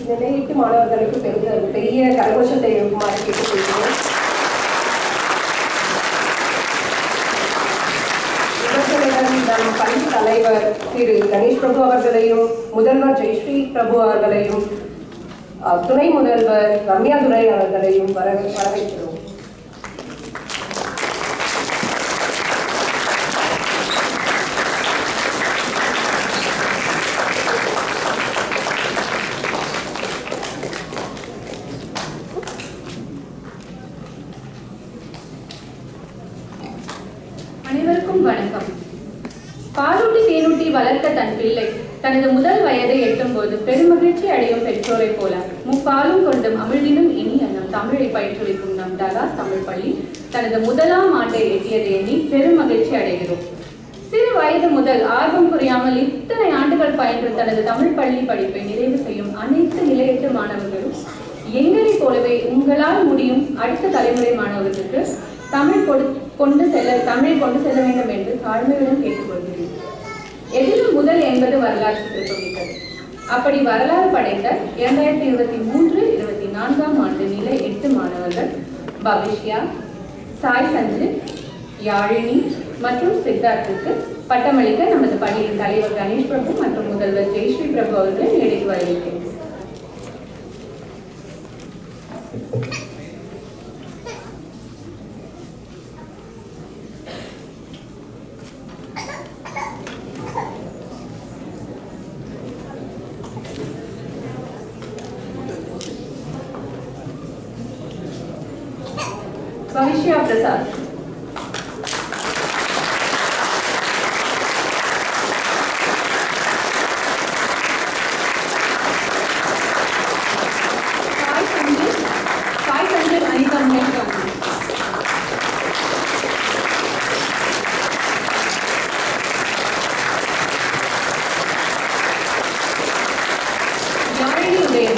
நிலையீட்டு மாணவர்களுக்கு பெரிய கரகோஷத்தை இருக்குமாறு கேட்டுக்கொள்கிறேன். நம் பள்ளி தலைவர் திரு கணேஷ் பிரபு அவர்களையும், முதல்வர் ஜெயஸ்ரீ பிரபு அவர்களையும், துணை முதல்வர் ரம்யா துரை அவர்களையும் வரவேற்கிறோம். அனைவருக்கும் வணக்கம். பாலூட்டி தேனூட்டி வளர்த்த தன் பிள்ளை தனது முதல் வயதை எட்டும் போது பெருமகிழ்ச்சி அடையும் பெற்றோரை போல முப்பாலும் கொண்டும் அமிழ்தினும் இனி நம் தமிழை பயிற்றுவிக்கும் நம் டகாஸ் தமிழ் பள்ளி தனது முதலாம் ஆண்டை எட்டியதை எண்ணி பெரும் மகிழ்ச்சி அடைகிறோம். சிறு வயது முதல் ஆர்வம் குறையாமல் இத்தனை ஆண்டுகள் பயின்று தனது தமிழ் பள்ளி படிப்பை நிறைவு செய்யும் அனைத்து நிலையற்ற மாணவர்களும் எங்களைப் போலவே உங்களால் முடியும் அடுத்த தலைமுறை மாணவர்களுக்கு தமிழ் கொண்டு செல்ல வேண்டும் என்று தாழ்மையுடன் கேட்டுக்கொள்கிறேன். எதிலும் முதல் என்பது வரலாற்று சிறப்புமிக்கது. அப்படி வரலாறு படைத்த 2023-24 ஆண்டு நிலை 8 மாணவர்கள் பவிஷ்யா, சாய் சஞ்சித், யாழினி மற்றும் சித்தார்த்துக்கு பட்டமளிக்க நமது பள்ளியின் தலைவர் கணேஷ் பிரபு மற்றும் முதல்வர் ஜெயஸ்ரீ பிரபு அவர்களை மேடைக்கு வரவேற்கிறேன். भविष्या प्रसाद, साई संजय अनिता महेश, यारिणी उदयन,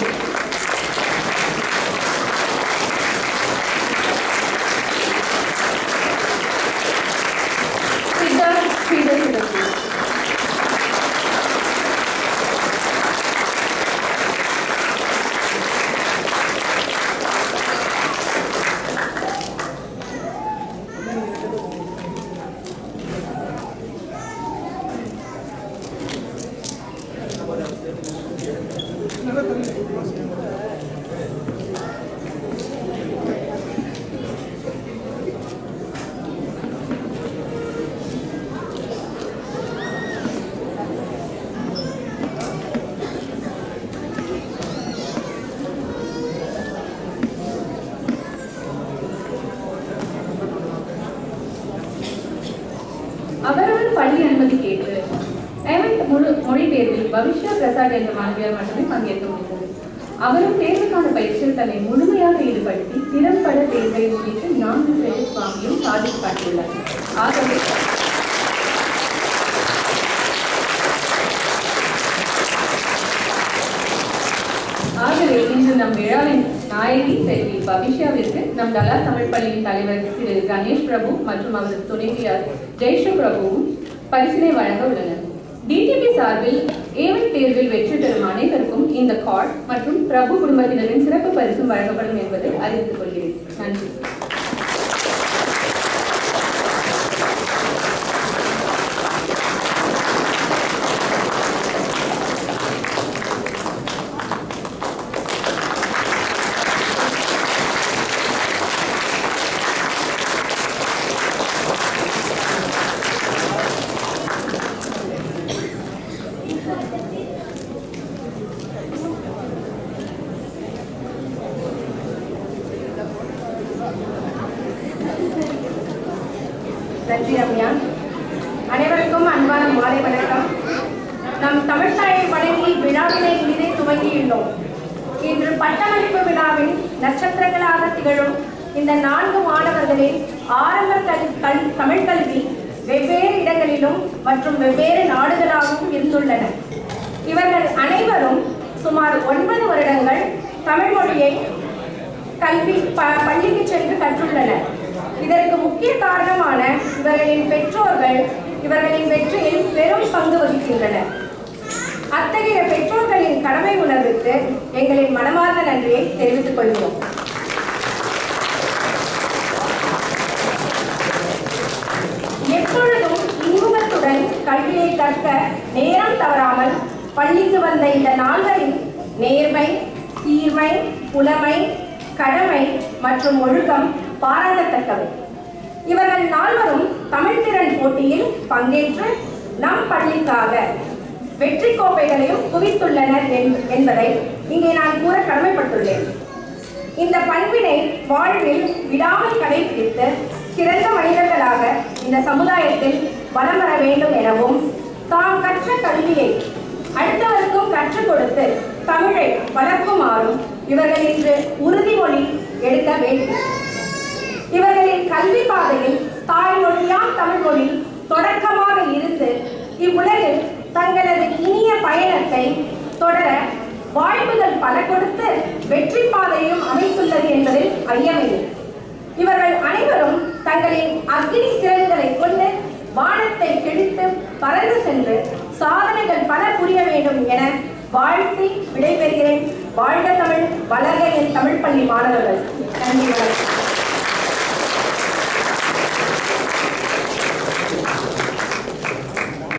அவரவர் பள்ளி அனுமதி கேட்டு மொழி தேர்வில் பவிஷ்யா பிரசாத் என்ற மாணவியால் மட்டுமே பங்கேற்க முடிந்தது. அவரும் தேர்வுக்கான பயிற்சியில் தன்னை முழுமையாக ஈடுபடுத்தி திறம்பட தேர்வை முடித்து 4 கிரெடிட் வாங்கியும் சாதித்து காட்டியுள்ளார். ஆகவே இன்று நம் விழாவின் நாயகி செல்வி பவிஷ்யாவிற்கு நம் டகாஸ் தமிழ் பள்ளியின் தலைவர் திரு கணேஷ் பிரபு மற்றும் அவரது துணைவியார் ஜெயஸ்ரீ பிரபுவும் பரிசினை வழங்க உள்ளனர். டிடிபி சார்பில் ஏவன் தேர்வில் வெற்றி பெறும் அனைவருக்கும் இந்த கார்டு மற்றும் பிரபு குடும்பத்தினரின் சிறப்பு பரிசும் வழங்கப்படும் என்பதை அறிவித்துக் கொள்கிறேன். நன்றி. நன்றி ரம்யா. அனைவருக்கும் அன்பான மாலை வணக்கம். நம் தமிழ்தாயை வணங்கி விழாவினை இனிதே துவங்கியுள்ளோம். இன்று பட்டமளிப்பு விழாவில் நட்சத்திரங்களாக திகழும் இந்த 4 மாணவர்களின் ஆரம்ப தமிழ் கல்வி வெவ்வேறு இடங்களிலும் மற்றும் வெவ்வேறு நாடுகளாகவும் இருந்துள்ளன. இவர்கள் அனைவரும் சுமார் 9 வருடங்கள் தமிழ் மொழியை பள்ளிக்கு சென்று கற்றுள்ளனர். இதற்கு முக்கிய காரணமான இவர்களின் பெற்றோர்கள் இவர்களின் வெற்றியில் பெரும் பங்கு வகிக்கின்றனர். அத்தகைய பெற்றோர்களின் கடமை உணர்வுக்கு எங்களின் மனமார்ந்த நன்றியை தெரிவித்துக் கொள்கிறோம். எப்பொழுதும் இன்பத்துடன் கல்வியை கற்க நேரம் தவறாமல் பள்ளிக்கு வந்த இந்த நால்வரின் நேர்மை, சீர்மை, புலமை, கடமை மற்றும் ஒழுக்கம் பாராட்டத்தக்கவை. இவர்கள் நால்வரும் தமிழ்திறன் போட்டியில் பங்கேற்று நம் பள்ளிக்காக வெற்றி கோப்பைகளையும் குவித்துள்ளனர் என்பதை இங்கே நான் கூற கடமைப்பட்டுள்ளேன். இந்த பண்பினை வாழ்வில் விடாமல் கடைபிடித்து சிறந்த மனிதர்களாக இந்த சமுதாயத்தில் வலம் வர வேண்டும் எனவும், தாம் கற்ற கல்வியை அடுத்தவருக்கும் கற்றுக் கொடுத்து தமிழை வளர்க்குமாறும் இவர்கள் இன்று உறுதிமொழி எடுக்க வேண்டும். இவர்களின் கல்வி பாதையில் தாய்மொழியாம் தமிழ்மொழி தொடக்கமாக இருந்து இவ்வுலகில் தங்களது இனிய பயணத்தை தொடர வாய்ப்புகள் பல கொடுத்து வெற்றி பாதையும் அமைத்துள்ளது என்பதில் ஐயமில்லை. இவர்கள் அனைவரும் தங்களின் அக்னி சிறகுகளை கொண்டு வானத்தை கிழித்து பறந்து சென்று சாதனைகள் பல புரிய வேண்டும் என வாழ்த்தி விடைபெறுகிறேன். வாழ்க தமிழ், வளர்க என் தமிழ் பள்ளி மாணவர்கள். நன்றி, வணக்கம்.